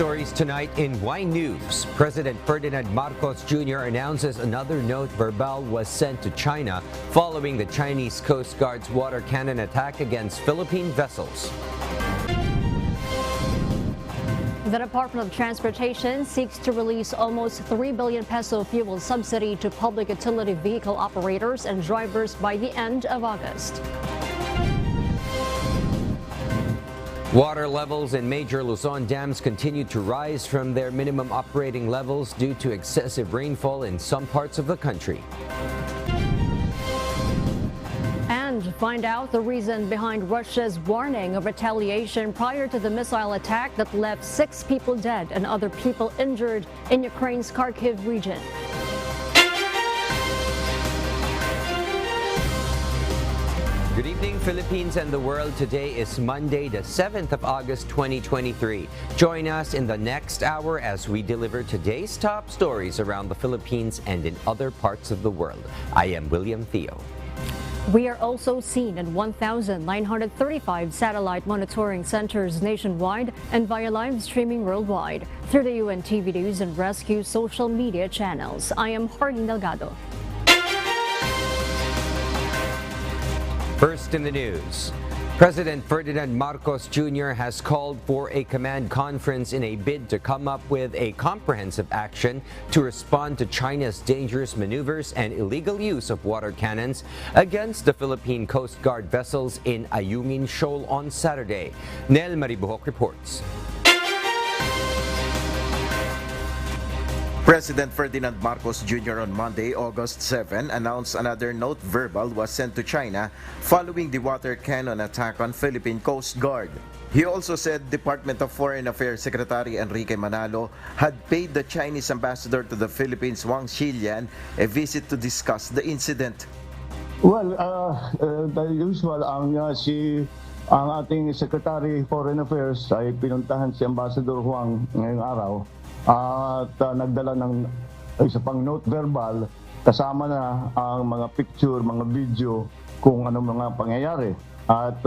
stories tonight in Y News. President Ferdinand Marcos Jr. announces another note verbale was sent to China following the Chinese Coast Guard's water cannon attack against Philippine vessels. The Department of Transportation seeks to release almost 3 billion peso fuel subsidy to public utility vehicle operators and drivers by the end of August. Water levels in major Luzon dams continue to rise from their minimum operating levels due to excessive rainfall in some parts of the country. And find out the reason behind Russia's warning of retaliation prior to the missile attack that left 6 people dead and other people injured in Ukraine's Kharkiv region. Good evening, Philippines and the world. Today is Monday, the 7th of August, 2023. Join us in the next hour as we deliver today's top stories around the Philippines and in other parts of the world. I am William Theo. We are also seen in 1,935 satellite monitoring centers nationwide and via live streaming worldwide through the UNTV News and Rescue social media channels. I am Harding Delgado. First in the news, President Ferdinand Marcos Jr. has called for a command conference in a bid to come up with a comprehensive action to respond to China's dangerous maneuvers and illegal use of water cannons against the Philippine Coast Guard vessels in Ayungin Shoal on Saturday. Nel Maribuhok reports. President Ferdinand Marcos Jr. on Monday, August 7, announced another note verbal was sent to China following the water cannon attack on Philippine Coast Guard. He also said Department of Foreign Affairs Secretary Enrique Manalo had paid the Chinese ambassador to the Philippines, Wang Xilian, a visit to discuss the incident. Well, the usual, ang ating Secretary Foreign Affairs ay pinuntahan si Ambassador Huang ngayong araw. At nagdala ng isa pang note verbal kasama na ang mga picture, mga video kung ano mga pangyayari at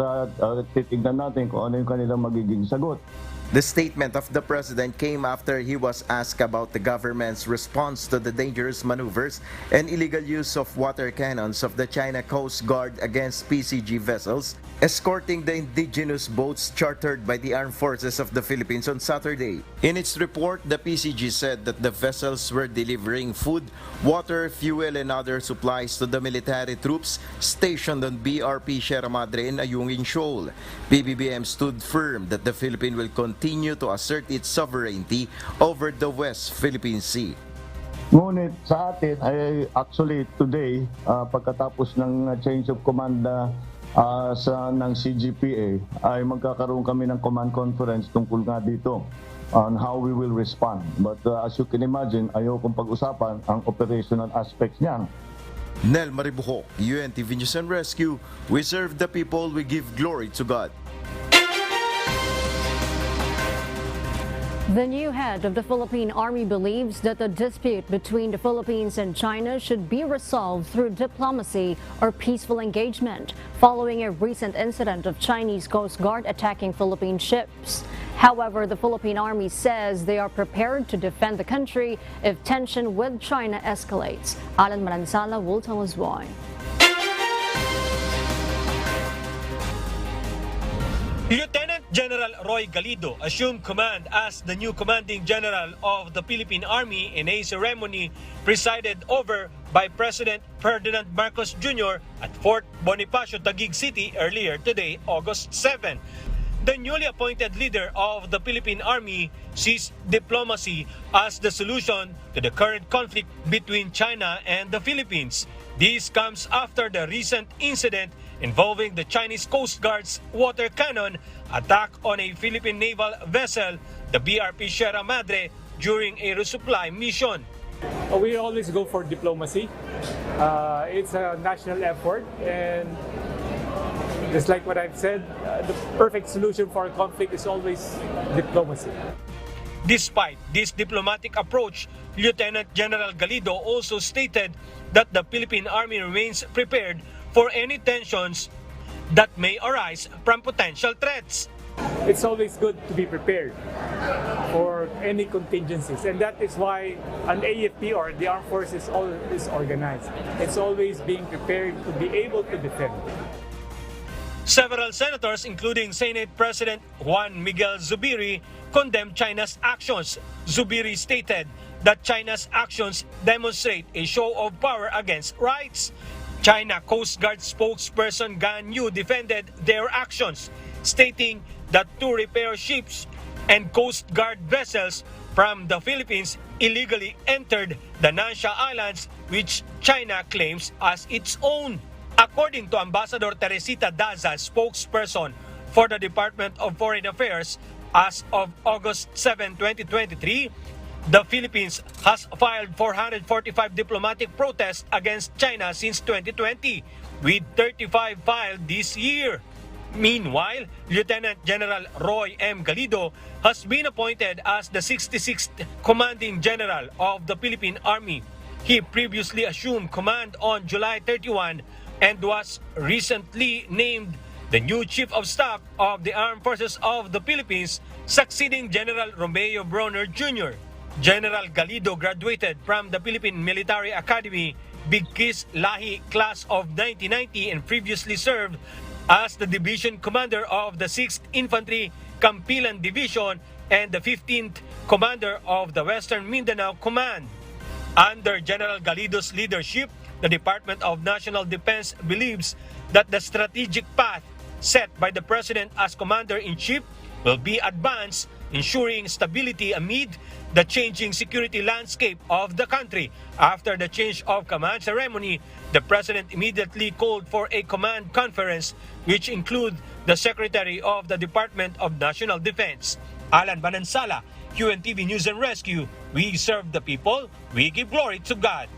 titignan natin kung ano yung kanilang magiging sagot. The statement of the president came after he was asked about the government's response to the dangerous maneuvers and illegal use of water cannons of the China Coast Guard against PCG vessels escorting the indigenous boats chartered by the Armed Forces of the Philippines on Saturday. In its report, the PCG said that the vessels were delivering food, water, fuel, and other supplies to the military troops stationed on BRP Sierra Madre in Ayungin Shoal. PBBM stood firm that the Philippines will continue to assert its sovereignty over the West Philippine Sea. Ngunit sa atin ay actually today, pagkatapos ng change of command ng CGPA, ay magkakaroon kami ng command conference tungkol nga dito on how we will respond. But as you can imagine, ayokong pag-usapan ang operational aspects niyan. Nel Maribuhok, UNTV News and Rescue. We serve the people, we give glory to God. The new head of the Philippine Army believes that the dispute between the Philippines and China should be resolved through diplomacy or peaceful engagement, following a recent incident of Chinese Coast Guard attacking Philippine ships. However, the Philippine Army says they are prepared to defend the country if tension with China escalates. Alan Manansala will tell us why. Lieutenant General Roy Galido assumed command as the new commanding general of the Philippine Army in a ceremony presided over by President Ferdinand Marcos Jr. at Fort Bonifacio, Taguig City earlier today, August 7. The newly appointed leader of the Philippine Army sees diplomacy as the solution to the current conflict between China and the Philippines. This comes after the recent incident involving the Chinese Coast Guard's water cannon attack on a Philippine naval vessel, the BRP Sierra Madre, during a resupply mission. We always go for diplomacy. It's a national effort, and just like what I've said, the perfect solution for a conflict is always diplomacy. Despite this diplomatic approach, Lieutenant General Galido also stated that the Philippine Army remains prepared for any tensions that may arise from potential threats. It's always good to be prepared for any contingencies, and that is why an AFP or the Armed Forces is organized. It's always being prepared to be able to defend. Several senators, including Senate President Juan Miguel Zubiri, condemned China's actions. Zubiri stated that China's actions demonstrate a show of power against rights. China Coast Guard spokesperson Gan Yu defended their actions, stating that 2 repair ships and Coast Guard vessels from the Philippines illegally entered the Nansha Islands, which China claims as its own. According to Ambassador Teresita Daza, spokesperson for the Department of Foreign Affairs, as of August 7, 2023, the Philippines has filed 445 diplomatic protests against China since 2020, with 35 filed this year. Meanwhile, Lieutenant General Roy M. Galido has been appointed as the 66th Commanding General of the Philippine Army. He previously assumed command on July 31 and was recently named the new Chief of Staff of the Armed Forces of the Philippines, succeeding General Romeo Bronner Jr. General Galido graduated from the Philippine Military Academy, Bigkis Lahi class of 1990, and previously served as the Division Commander of the 6th Infantry Campilan Division and the 15th Commander of the Western Mindanao Command. Under General Galido's leadership, the Department of National Defense believes that the strategic path set by the President as Commander-in-Chief will be advanced, ensuring stability amid the changing security landscape of the country. After the change of command ceremony, the President immediately called for a command conference which include the Secretary of the Department of National Defense. Alan Banansala, UNTV News and Rescue. We serve the people, we give glory to God.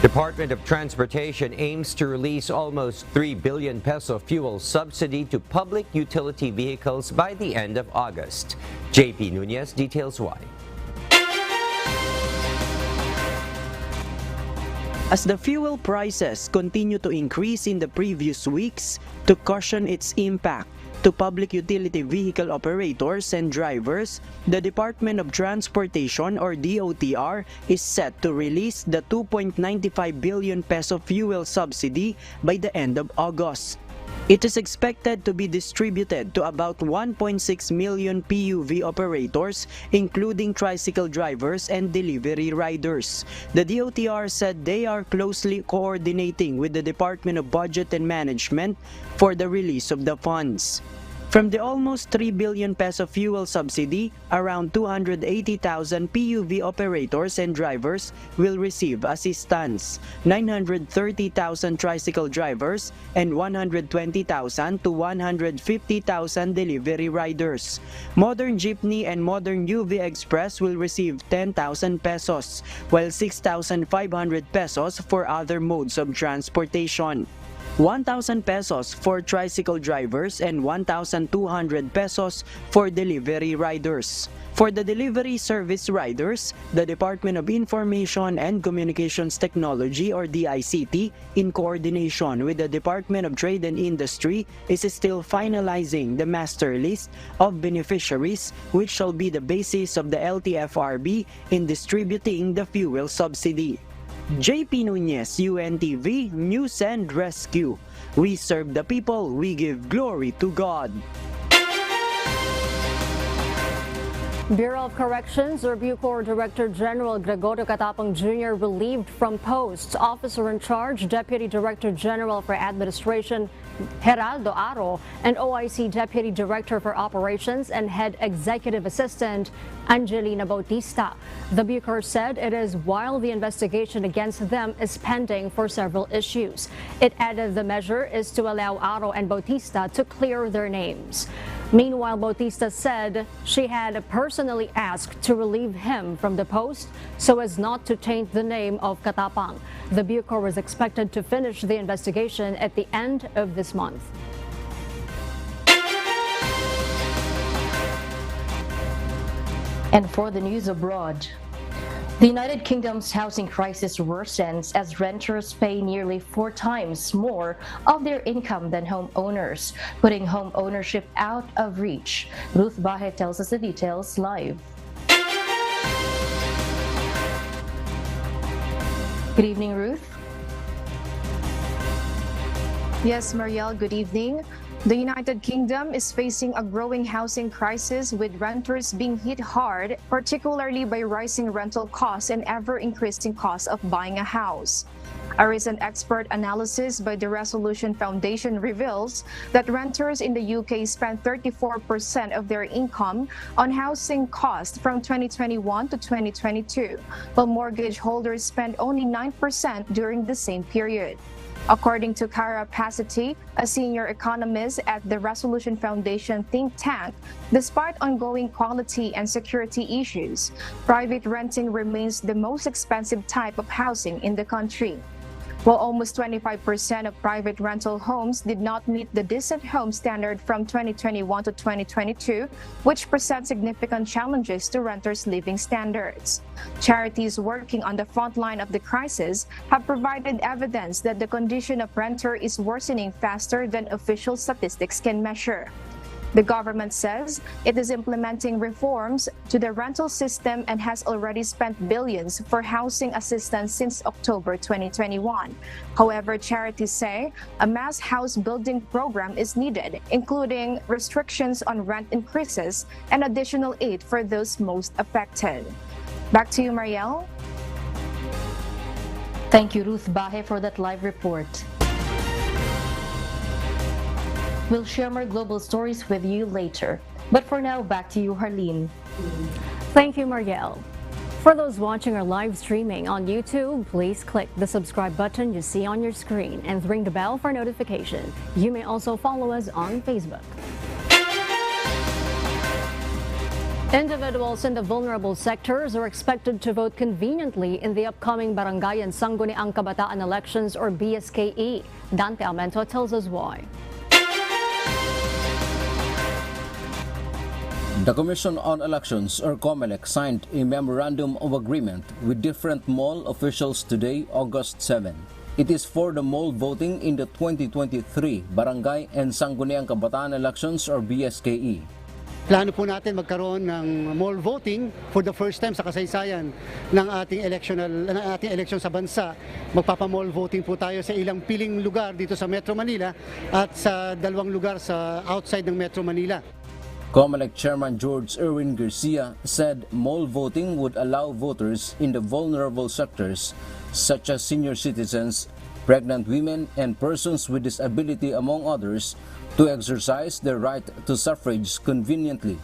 Department of Transportation aims to release almost 3 billion peso fuel subsidy to public utility vehicles by the end of August. JP Nunez details why. As the fuel prices continue to increase in the previous weeks, to cushion its impact to public utility vehicle operators and drivers, the Department of Transportation or DOTR is set to release the 2.95 billion peso fuel subsidy by the end of August. It is expected to be distributed to about 1.6 million PUV operators, including tricycle drivers and delivery riders. The DOTR said they are closely coordinating with the Department of Budget and Management for the release of the funds. From the almost 3 billion peso fuel subsidy, around 280,000 PUV operators and drivers will receive assistance, 930,000 tricycle drivers, and 120,000 to 150,000 delivery riders. Modern Jeepney and Modern UV Express will receive 10,000 pesos, while 6,500 pesos for other modes of transportation. 1,000 pesos for tricycle drivers and 1,200 pesos for delivery riders. For the delivery service riders, the Department of Information and Communications Technology or DICT, in coordination with the Department of Trade and Industry, is still finalizing the master list of beneficiaries, which shall be the basis of the LTFRB in distributing the fuel subsidy. JP Nunez, UNTV News and Rescue. We serve the people, we give glory to God. Bureau of Corrections or Bucor Director General Grigoro Katapan Jr. relieved from post. Officer in charge, Deputy Director General for Administration Geraldo Aro, and OIC Deputy Director for Operations and Head Executive Assistant Angelina Bautista. The Bucor said it is while the investigation against them is pending for several issues. It added the measure is to allow Aro and Bautista to clear their names. Meanwhile, Bautista said she had personally asked to relieve him from the post so as not to taint the name of Katapan. The Bucor is expected to finish the investigation at the end of this month. And for the news abroad, The United Kingdom's housing crisis worsens as renters pay nearly 4 times more of their income than homeowners, putting home ownership out of reach. Ruth Bahe tells us the details live. Good evening, Ruth. Yes, Marielle, good evening. The United Kingdom is facing a growing housing crisis with renters being hit hard, particularly by rising rental costs and ever-increasing costs of buying a house. A recent expert analysis by the Resolution Foundation reveals that renters in the UK spent 34% of their income on housing costs from 2021 to 2022, while mortgage holders spent only 9% during the same period. According to Cara Pasity, a senior economist at the Resolution Foundation think tank, despite ongoing quality and security issues, private renting remains the most expensive type of housing in the country. While almost 25% of private rental homes did not meet the decent home standard from 2021 to 2022, which presents significant challenges to renters' living standards. Charities working on the front line of the crisis have provided evidence that the condition of renter is worsening faster than official statistics can measure. The government says it is implementing reforms to the rental system and has already spent billions for housing assistance since October 2021. However, charities say a mass house building program is needed, including restrictions on rent increases and additional aid for those most affected. Back to you, Marielle. Thank you, Ruth Bahe, for that live report. We'll share more global stories with you later. But for now, back to you, Harleen. Thank you, Marielle. For those watching our live streaming on YouTube, please click the subscribe button you see on your screen and ring the bell for notification. You may also follow us on Facebook. Individuals in the vulnerable sectors are expected to vote conveniently in the upcoming Barangay and Sangguniang Kabataan elections, or BSKE. Dante Almento tells us why. The Commission on Elections, or COMELEC, signed a Memorandum of Agreement with different mall officials today, August 7. It is for the mall voting in the 2023 Barangay and Sangguniang Kabataan elections, or BSKE. Plano po natin magkaroon ng mall voting for the first time sa kasaysayan ng ating election sa bansa. Magpapa-mall voting po tayo sa ilang piling lugar dito sa Metro Manila at sa 2 lugar sa outside ng Metro Manila. COMELEC Chairman George Erwin Garcia said mall voting would allow voters in the vulnerable sectors such as senior citizens, pregnant women, and persons with disability, among others, to exercise their right to suffrage conveniently.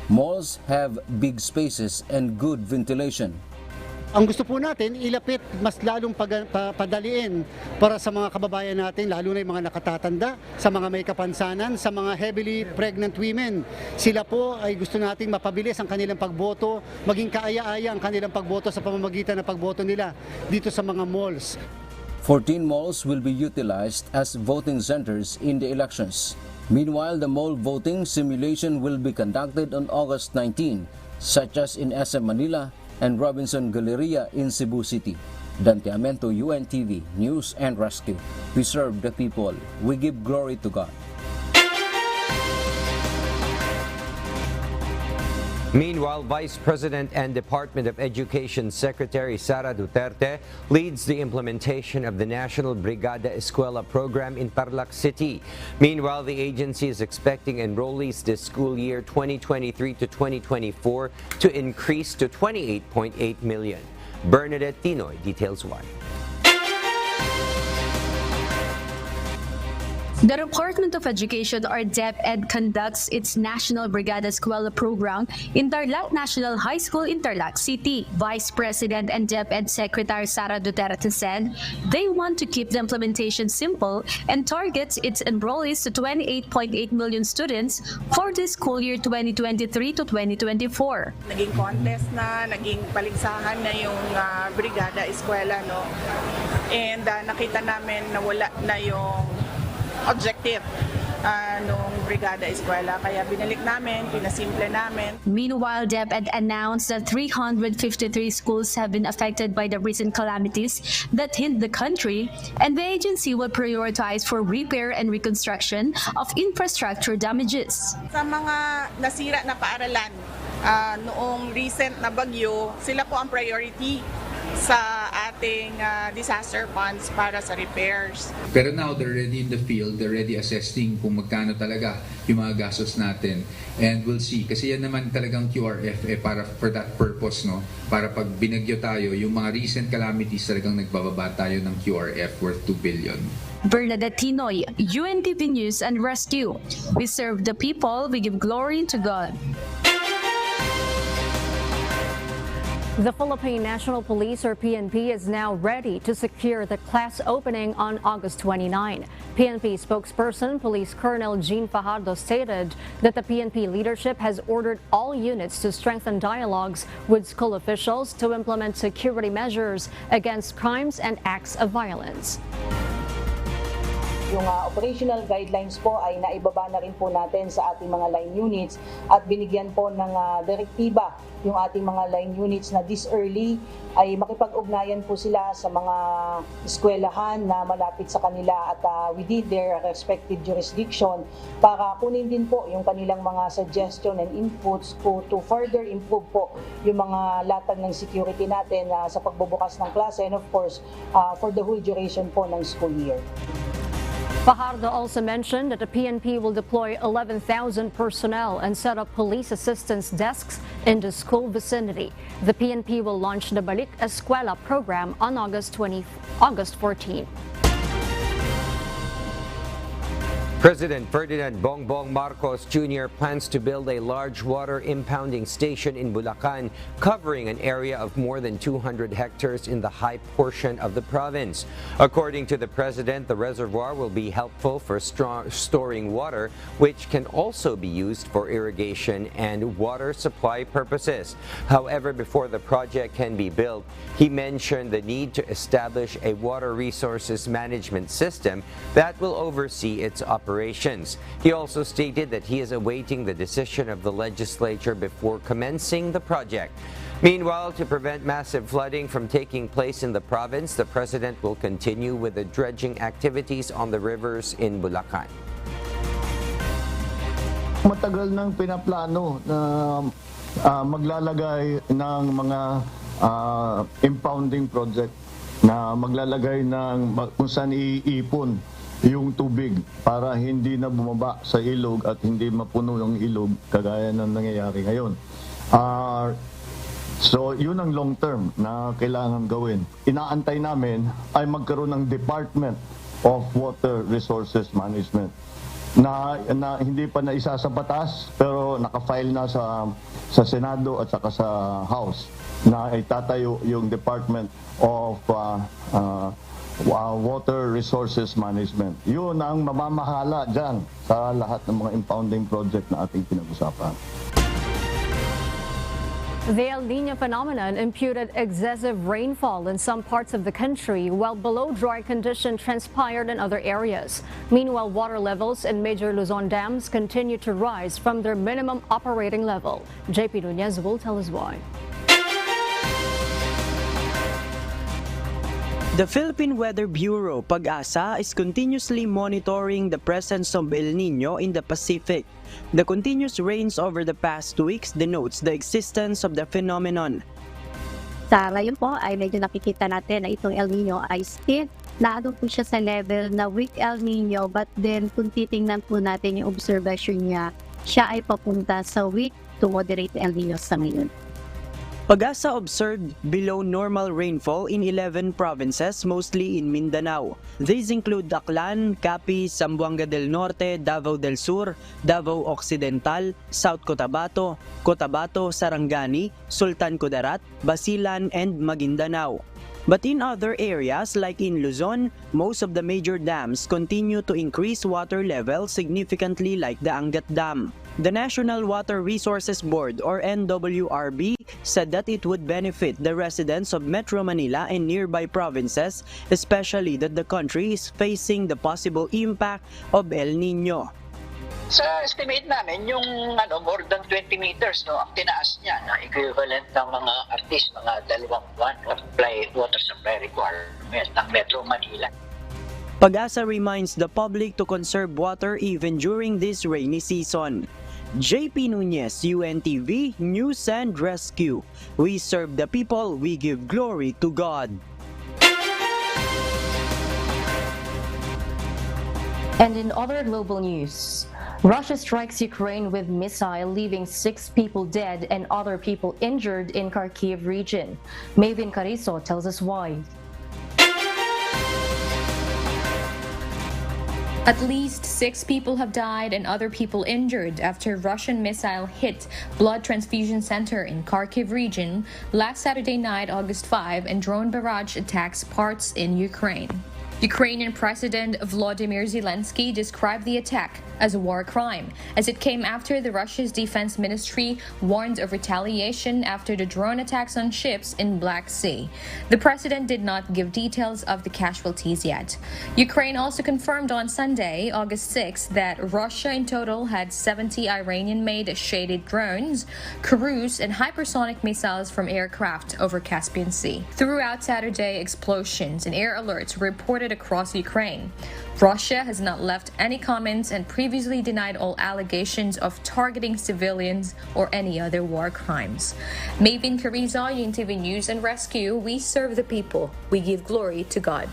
Malls have big spaces and good ventilation. Ang gusto po natin, ilapit, mas lalong padaliin para sa mga kababayan natin, lalo na yung mga nakatatanda, sa mga may kapansanan, sa mga heavily pregnant women. Sila po ay gusto nating mapabilis ang kanilang pagboto, maging kaaya-aya ang kanilang pagboto sa pamamagitan ng pagboto nila dito sa mga malls. 14 malls will be utilized as voting centers in the elections. Meanwhile, the mall voting simulation will be conducted on August 19, such as in SM Manila and Robinson Galleria in Cebu City. Dante Almento, UNTV, News and Rescue. We serve the people. We give glory to God. Meanwhile, Vice President and Department of Education Secretary Sara Duterte leads the implementation of the National Brigada Escuela program in Tarlac City. Meanwhile, the agency is expecting enrollees this school year 2023 to 2024 to increase to 28.8 million. Bernadette Tinoy details why. The Department of Education, or DepEd, conducts its National Brigada Escuela program in Tarlac National High School in Tarlac City. Vice President and DepEd Secretary Sara Duterte said they want to keep the implementation simple and targets its enrollees to 28.8 million students for the school year 2023 to 2024. Naging contest na, naging paligsahan na yung Brigada Escuela, no? And nakita namin na wala na yung objective nung Brigada Escuela. Kaya binalik namin, pinasimple namin. Meanwhile, DepEd announced that 353 schools have been affected by the recent calamities that hit the country, and the agency will prioritize for repair and reconstruction of infrastructure damages. Sa mga nasira na paaralan, noong recent na bagyo, sila po ang priority sa ating disaster funds para sa repairs. Pero now they're ready in the field, they're ready assessing kung magkano talaga yung mga gastos natin. And we'll see. Kasi yan naman talagang QRF para for that purpose, no? Para pag binagyo tayo, yung mga recent calamities talagang nagbababa tayo ng QRF worth 2 billion. Bernadette Tinoy, UNTV News and Rescue. We serve the people, we give glory to God. The Philippine National Police, or PNP, is now ready to secure the class opening on August 29. PNP spokesperson Police Colonel Jean Fajardo stated that the PNP leadership has ordered all units to strengthen dialogues with school officials to implement security measures against crimes and acts of violence. Yung operational guidelines po ay naibaba na rin po natin sa ating mga line units at binigyan po ng direktiba yung ating mga line units na this early ay makipag-ugnayan po sila sa mga eskwelahan na malapit sa kanila at within their respective jurisdiction para kunin din po yung kanilang mga suggestion and inputs po to further improve po yung mga latag ng security natin sa pagbubukas ng klase and of course for the whole duration po ng school year. Fajardo also mentioned that the PNP will deploy 11,000 personnel and set up police assistance desks in the school vicinity. The PNP will launch the Balik Escuela program on August 14. President Ferdinand Bongbong Marcos Jr. plans to build a large water impounding station in Bulacan, covering an area of more than 200 hectares in the high portion of the province. According to the president, the reservoir will be helpful for storing water, which can also be used for irrigation and water supply purposes. However, before the project can be built, he mentioned the need to establish a water resources management system that will oversee its operations. He also stated that he is awaiting the decision of the legislature before commencing the project. Meanwhile, to prevent massive flooding from taking place in the province, the president will continue with the dredging activities on the rivers in Bulacan. Matagal nang pinaplano na maglalagay ng mga impounding project na maglalagay ng kung saan iipon yung tubig para hindi na bumaba sa ilog at hindi mapuno yung ilog kagaya ng nangyayari ngayon. So yun ang long term na kailangan gawin. Inaantay namin ay magkaroon ng Department of Water Resources Management na hindi pa naisa sa batas pero nakafile na sa Senado at saka sa House na itatayo yung Department of Water Resources Management. Yun ang mamamahala dyan sa lahat ng mga impounding project na ating pinag-usapan. The El Nino phenomenon imputed excessive rainfall in some parts of the country, while below-dry condition transpired in other areas. Meanwhile, water levels in major Luzon dams continue to rise from their minimum operating level. JP Nunez will tell us why. The Philippine Weather Bureau, PAG-ASA, is continuously monitoring the presence of El Nino in the Pacific. The continuous rains over the past weeks denotes the existence of the phenomenon. Sa ngayon po ay medyo nakikita natin na itong El Nino ay still naano po siya sa level na weak El Nino, but then kung titingnan po natin yung observation niya, siya ay papunta sa weak to moderate El Nino sa ngayon. PAG-ASA observed below normal rainfall in 11 provinces, mostly in Mindanao. These include Aklan, Capiz, Zamboanga del Norte, Davao del Sur, Davao Occidental, South Cotabato, Sarangani, Sultan Kudarat, Basilan, and Maguindanao. But in other areas like in Luzon, most of the major dams continue to increase water levels significantly, like the Angat Dam. The National Water Resources Board, or NWRB, said that it would benefit the residents of Metro Manila and nearby provinces, especially that the country is facing the possible impact of El Nino. Sa estimate namin, yung more than 20 meters, no, ang tinaas niya, na equivalent ng mga at least mga 2 buwan of water supply requirement ng Metro Manila. Pag-asa reminds the public to conserve water even during this rainy season. JP Nunez, UNTV, News and Rescue. We serve the people, we give glory to God. And in other global news, Russia strikes Ukraine with missile, leaving 6 people dead and other people injured in Kharkiv region. Maven Carizo tells us why. At least 6 people have died and other people injured after Russian missile hit blood transfusion center in Kharkiv region last Saturday night, August 5, and drone barrage attacks parts in Ukraine. Ukrainian President Volodymyr Zelensky described the attack as a war crime, as it came after the Russia's defense ministry warned of retaliation after the drone attacks on ships in Black Sea. The president did not give details of the casualties yet. Ukraine also confirmed on Sunday, August 6, that Russia in total had 70 Iranian-made shaded drones, cruise and hypersonic missiles from aircraft over Caspian Sea. Throughout Saturday, explosions and air alerts were reported across Ukraine. Russia has not left any comments and previously denied all allegations of targeting civilians or any other war crimes. Maven Carizo, UNTV News and Rescue. We serve the people. We give glory to God.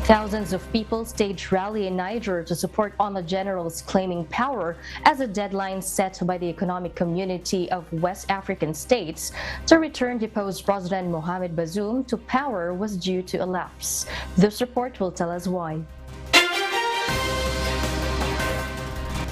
Thousands of people staged rally in Niger to support on the generals claiming power as a deadline set by the Economic Community of West African States to return deposed President Mohamed Bazoum to power was due to elapse. This report will tell us why.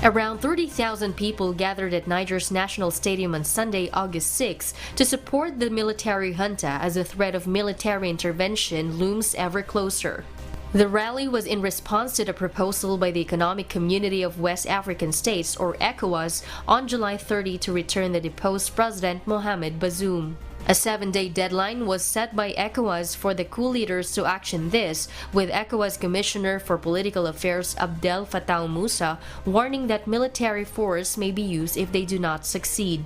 Around 30,000 people gathered at Niger's National Stadium on Sunday, August 6, to support the military junta as the threat of military intervention looms ever closer. The rally was in response to the proposal by the Economic Community of West African States, or ECOWAS, on July 30 to return the deposed President Mohamed Bazoum. A 7-day deadline was set by ECOWAS for the coup leaders to action this, with ECOWAS Commissioner for Political Affairs Abdel Fattah Musa warning that military force may be used if they do not succeed.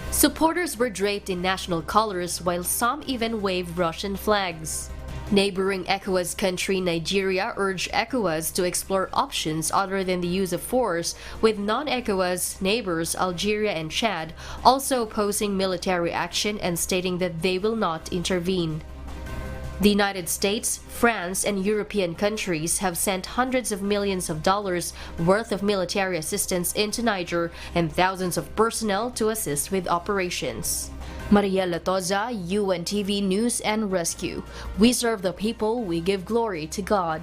Supporters were draped in national colors while some even waved Russian flags. Neighboring ECOWAS country Nigeria urged ECOWAS to explore options other than the use of force, with non-ECOWAS neighbors Algeria and Chad also opposing military action and stating that they will not intervene. The United States, France, and European countries have sent hundreds of millions of dollars worth of military assistance into Niger and thousands of personnel to assist with operations. Mariela Toza, UNTV News and Rescue. We serve the people, we give glory to God.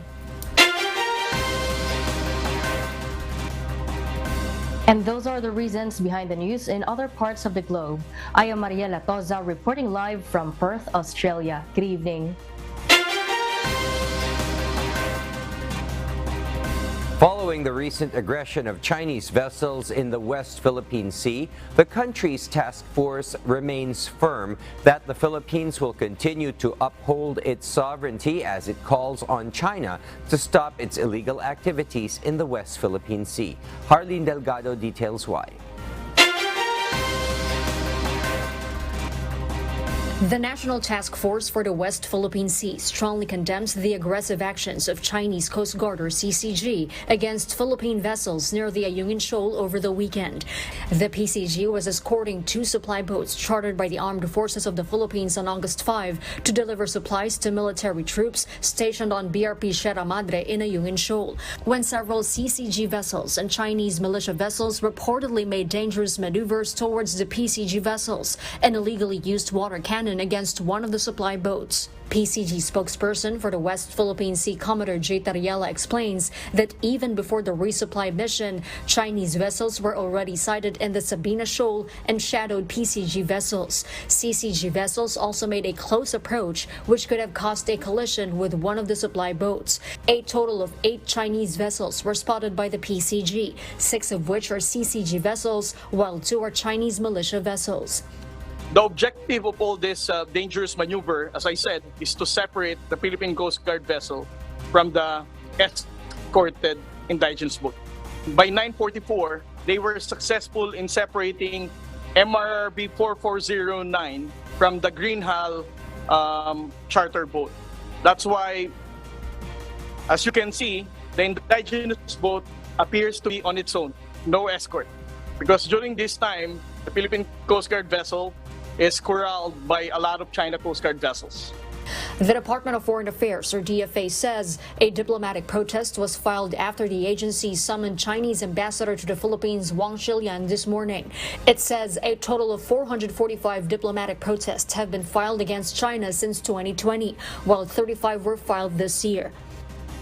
And those are the reasons behind the news in other parts of the globe. I am Mariela Toza reporting live from Perth, Australia. Good evening. Following the recent aggression of Chinese vessels in the West Philippine Sea, the country's task force remains firm that the Philippines will continue to uphold its sovereignty as it calls on China to stop its illegal activities in the West Philippine Sea. Harleen Delgado details why. The National Task Force for the West Philippine Sea strongly condemns the aggressive actions of Chinese Coast Guard or CCG against Philippine vessels near the Ayungin Shoal over the weekend. The PCG was escorting 2 supply boats chartered by the Armed Forces of the Philippines on August 5 to deliver supplies to military troops stationed on BRP Sierra Madre in Ayungin Shoal, when several CCG vessels and Chinese militia vessels reportedly made dangerous maneuvers towards the PCG vessels and illegally used water cannons against one of the supply boats. PCG spokesperson for the West Philippine Sea Commodore J. Tariela explains that even before the resupply mission, Chinese vessels were already sighted in the Sabina Shoal and shadowed PCG vessels. CCG vessels also made a close approach, which could have caused a collision with one of the supply boats. A total of 8 Chinese vessels were spotted by the PCG, 6 of which are CCG vessels, while 2 are Chinese militia vessels. The objective of all this dangerous maneuver, as I said, is to separate the Philippine Coast Guard vessel from the escorted indigenous boat. By 9:44, they were successful in separating MRB 4409 from the Green Hull charter boat. That's why, as you can see, the indigenous boat appears to be on its own, no escort. Because during this time, the Philippine Coast Guard vessel is corralled by a lot of China Coast Guard vessels. The Department of Foreign Affairs, or DFA, says a diplomatic protest was filed after the agency summoned Chinese ambassador to the Philippines, Wang Shilian, this morning. It says a total of 445 diplomatic protests have been filed against China since 2020, while 35 were filed this year.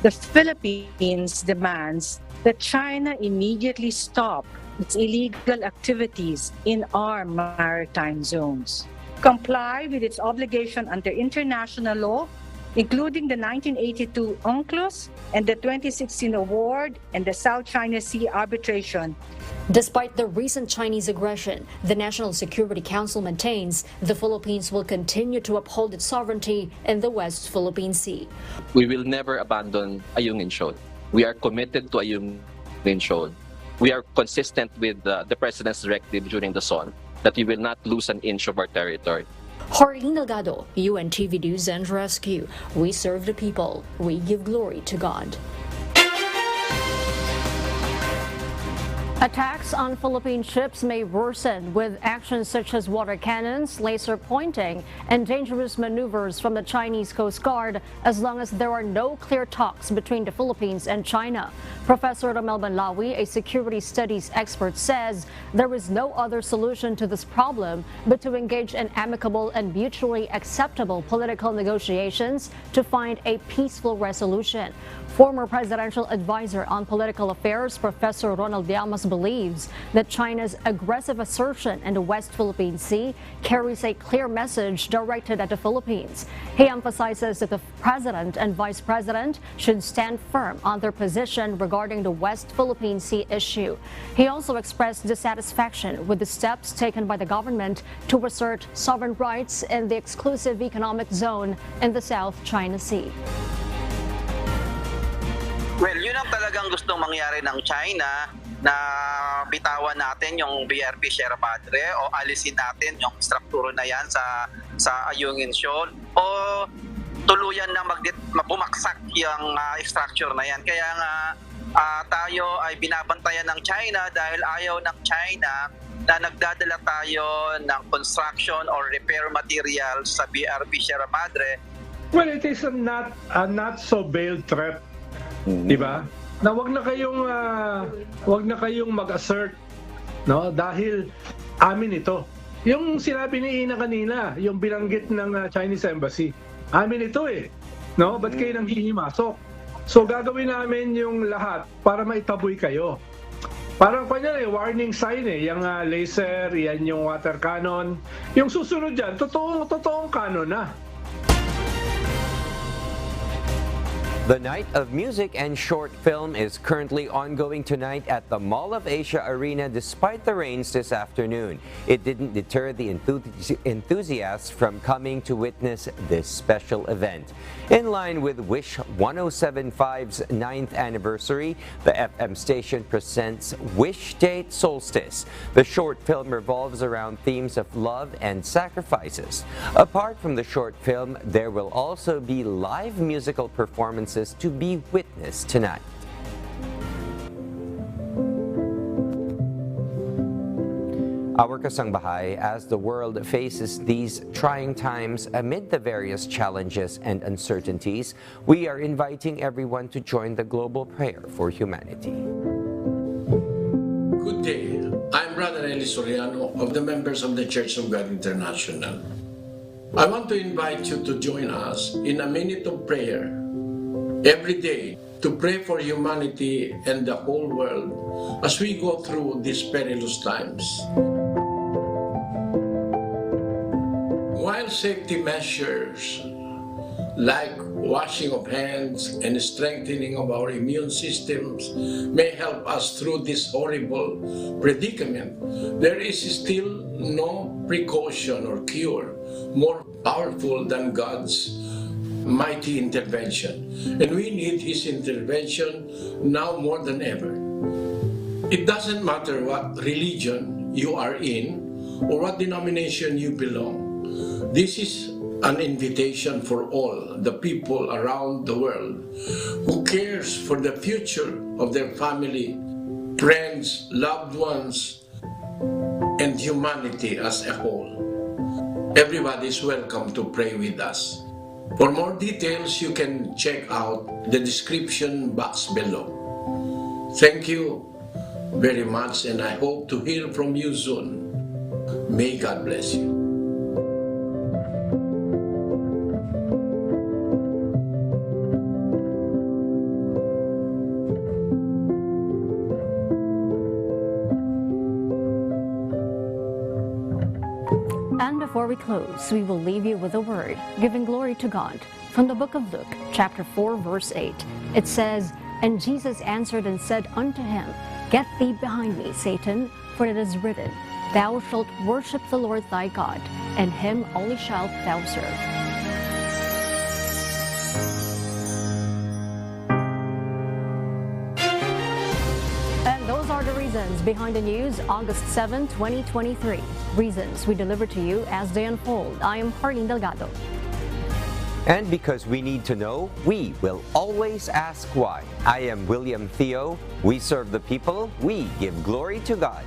The Philippines demands that China immediately stop its illegal activities in our maritime zones, comply with its obligation under international law, including the 1982 UNCLOS and the 2016 award and the South China Sea arbitration. Despite the recent Chinese aggression, the National Security Council maintains the Philippines will continue to uphold its sovereignty in the West Philippine Sea. We will never abandon Ayungin Shoal. We are committed to Ayungin Shoal. We are consistent with the President's directive during the SON that we will not lose an inch of our territory. Jorge Delgado, UNTV News and Rescue. We serve the people. We give glory to God. Attacks on Philippine ships may worsen with actions such as water cannons, laser pointing, and dangerous maneuvers from the Chinese Coast Guard as long as there are no clear talks between the Philippines and China. Professor Romel Banlawi, a security studies expert, says there is no other solution to this problem but to engage in amicable and mutually acceptable political negotiations to find a peaceful resolution. Former presidential advisor on political affairs, Professor Ronald Llamas, believes that China's aggressive assertion in the West Philippine Sea carries a clear message directed at the Philippines. He emphasizes that the president and vice president should stand firm on their position regarding the West Philippine Sea issue. He also expressed dissatisfaction with the steps taken by the government to assert sovereign rights in the exclusive economic zone in the South China Sea. Well, yun ang talagang gustong mangyari ng China, na bitawan natin yung BRP Sierra Madre o alisin natin yung strukturo na yan sa Ayungin Shoal o tuluyan na bumaksak yung structure na yan. Kaya nga tayo ay binabantayan ng China dahil ayaw ng China na nagdadala tayo ng construction or repair materials sa BRP Sierra Madre. Well, it is a not so veiled threat. Diba? Na wag na kayong mag-assert, no? Dahil amin ito. Yung sinabi ni Ina kanina, yung binanggit ng Chinese Embassy. Amin ito eh. No? Ba't kayo nang hihimasok? So gagawin namin yung lahat para maitaboy kayo. Parang kunyari, warning sign eh. Yung laser, yan yung water cannon. Yung susunod dyan, totoong cannon na. The Night of Music and Short Film is currently ongoing tonight at the Mall of Asia Arena despite the rains this afternoon. It didn't deter the enthusiasts from coming to witness this special event. In line with Wish 107.5's 9th anniversary, the FM station presents Wish Date Solstice. The short film revolves around themes of love and sacrifices. Apart from the short film, there will also be live musical performances to be witnessed tonight. Our kasangbahay, as the world faces these trying times amid the various challenges and uncertainties, we are inviting everyone to join the global prayer for humanity. Good day. I'm Brother Eli Soriano of the members of the Church of God International. I want to invite you to join us in a minute of prayer every day to pray for humanity and the whole world as we go through these perilous times. While safety measures like washing of hands and strengthening of our immune systems may help us through this horrible predicament, there is still no precaution or cure more powerful than God's mighty intervention. And we need His intervention now more than ever. It doesn't matter what religion you are in or what denomination you belong. This is an invitation for all the people around the world who cares for the future of their family, friends, loved ones, and humanity as a whole. Everybody is welcome to pray with us. For more details, you can check out the description box below. Thank you very much, and I hope to hear from you soon. May God bless you. And before we close, we will leave you with a word, giving glory to God. From the book of Luke, chapter 4, verse 8, it says, "And Jesus answered and said unto him, Get thee behind me, Satan, for it is written, Thou shalt worship the Lord thy God, and him only shalt thou serve." And those are the reasons behind the news, August 7, 2023. Reasons we deliver to you as they unfold. I am Harleen Delgado. And because we need to know, we will always ask why. I am William Theo. We serve the people. We give glory to God.